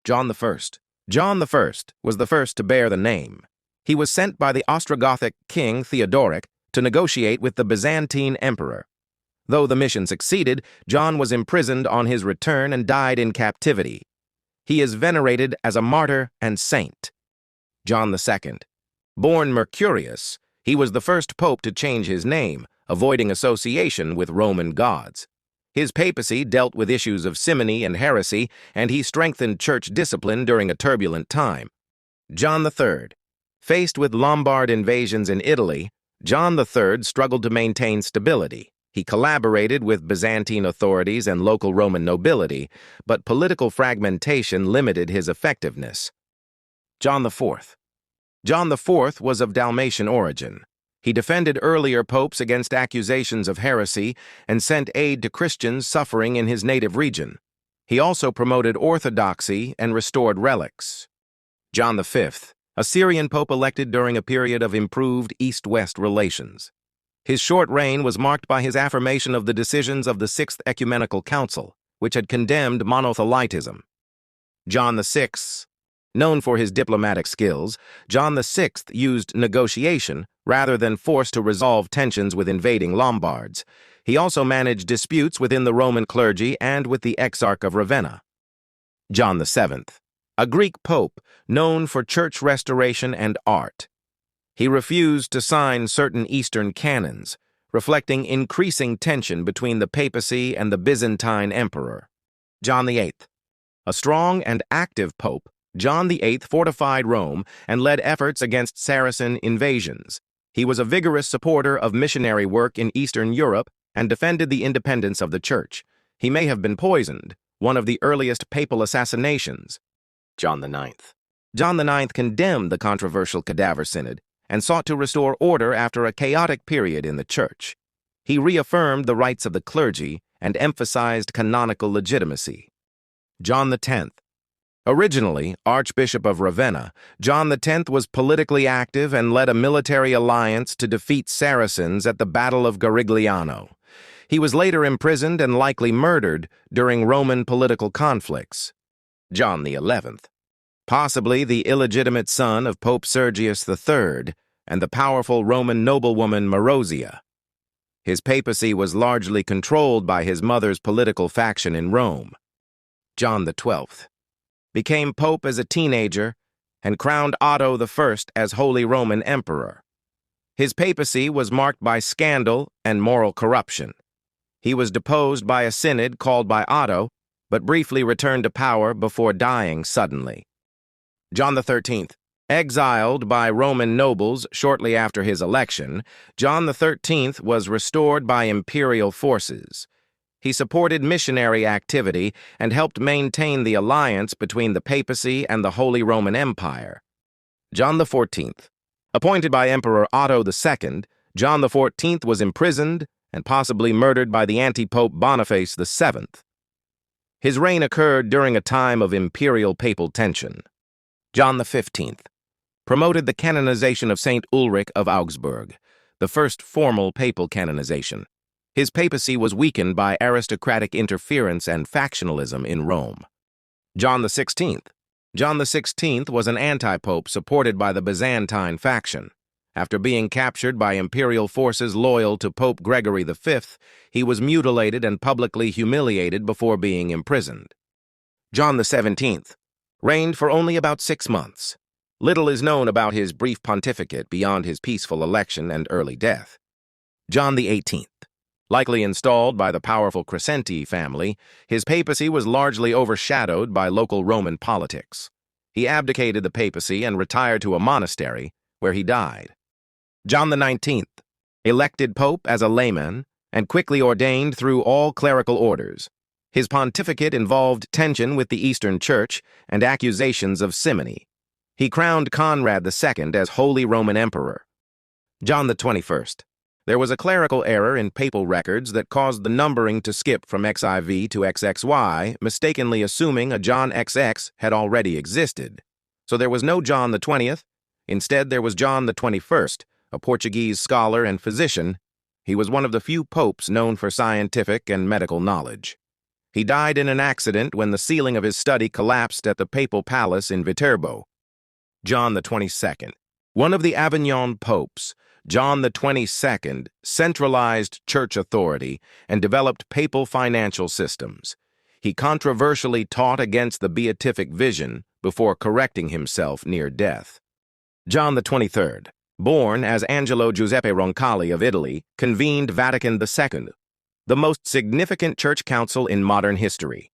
John the First. John the First was the first to bear the name. He was sent by the Ostrogothic king Theodoric to negotiate with the Byzantine emperor. Though the mission succeeded, John was imprisoned on his return and died in captivity. He is venerated as a martyr and saint. John II. Born Mercurius, he was the first pope to change his name, avoiding association with Roman gods. His papacy dealt with issues of simony and heresy, and he strengthened church discipline during a turbulent time. John III. Faced with Lombard invasions in Italy, John III struggled to maintain stability. He collaborated with Byzantine authorities and local Roman nobility, but political fragmentation limited his effectiveness. John IV. John IV was of Dalmatian origin. He defended earlier popes against accusations of heresy and sent aid to Christians suffering in his native region. He also promoted orthodoxy and restored relics. John V, a Syrian pope elected during a period of improved East-West relations. His short reign was marked by his affirmation of the decisions of the Sixth Ecumenical Council, which had condemned monothelitism. John VI. Known for his diplomatic skills, John VI used negotiation rather than force to resolve tensions with invading Lombards. He also managed disputes within the Roman clergy and with the Exarch of Ravenna. John VII. A Greek pope known for church restoration and art. He refused to sign certain Eastern canons, reflecting increasing tension between the papacy and the Byzantine emperor. John VIII. A strong and active pope, John VIII fortified Rome and led efforts against Saracen invasions. He was a vigorous supporter of missionary work in Eastern Europe and defended the independence of the Church. He may have been poisoned, one of the earliest papal assassinations. John IX. John IX condemned the controversial Cadaver Synod and sought to restore order after a chaotic period in the Church. He reaffirmed the rights of the clergy and emphasized canonical legitimacy. John X. Originally Archbishop of Ravenna, John X was politically active and led a military alliance to defeat Saracens at the Battle of Garigliano. He was later imprisoned and likely murdered during Roman political conflicts. John XI. Possibly the illegitimate son of Pope Sergius III and the powerful Roman noblewoman Marozia. His papacy was largely controlled by his mother's political faction in Rome. John XII. Became pope as a teenager and crowned Otto I as Holy Roman Emperor. His papacy was marked by scandal and moral corruption. He was deposed by a synod called by Otto, but briefly returned to power before dying suddenly. John XIII. Exiled by Roman nobles shortly after his election, John XIII was restored by imperial forces. He supported missionary activity and helped maintain the alliance between the papacy and the Holy Roman Empire. John XIV. Appointed by Emperor Otto II, John XIV was imprisoned and possibly murdered by the anti-pope Boniface VII. His reign occurred during a time of imperial papal tension. John XV. Promoted the canonization of Saint Ulrich of Augsburg, the first formal papal canonization. His papacy was weakened by aristocratic interference and factionalism in Rome. John XVI. John XVI was an anti-pope supported by the Byzantine faction. After being captured by imperial forces loyal to Pope Gregory V, he was mutilated and publicly humiliated before being imprisoned. John XVII. Reigned for only about 6 months. Little is known about his brief pontificate beyond his peaceful election and early death. John XVIII. Likely installed by the powerful Crescenti family, his papacy was largely overshadowed by local Roman politics. He abdicated the papacy and retired to a monastery, where he died. John XIX. Elected pope as a layman and quickly ordained through all clerical orders. His pontificate involved tension with the Eastern Church and accusations of simony. He crowned Conrad II as Holy Roman Emperor. John XXI. There was a clerical error in papal records that caused the numbering to skip from XIV to XXY, mistakenly assuming a John XX had already existed. So there was no John XX. Instead, there was John XXI, a Portuguese scholar and physician. He was one of the few popes known for scientific and medical knowledge. He died in an accident when the ceiling of his study collapsed at the papal palace in Viterbo. John the 22nd. One of the Avignon popes, John the 22nd centralized church authority and developed papal financial systems. He controversially taught against the beatific vision before correcting himself near death. John the 23rd, born as Angelo Giuseppe Roncalli of Italy, convened Vatican II, the most significant church council in modern history.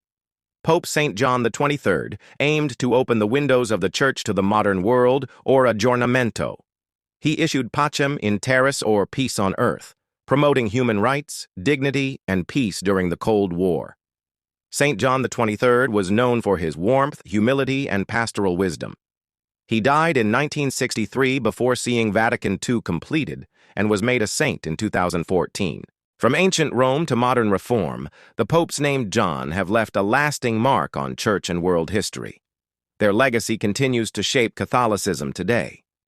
Pope St. John the 23rd aimed to open the windows of the church to the modern world, or aggiornamento. He issued Pacem in Terris, or peace on earth, promoting human rights, dignity, and peace during the Cold War. St. John the 23rd was known for his warmth, humility, and pastoral wisdom. He died in 1963 before seeing Vatican II completed and was made a saint in 2014. From ancient Rome to modern reform, the popes named John have left a lasting mark on church and world history. Their legacy continues to shape Catholicism today.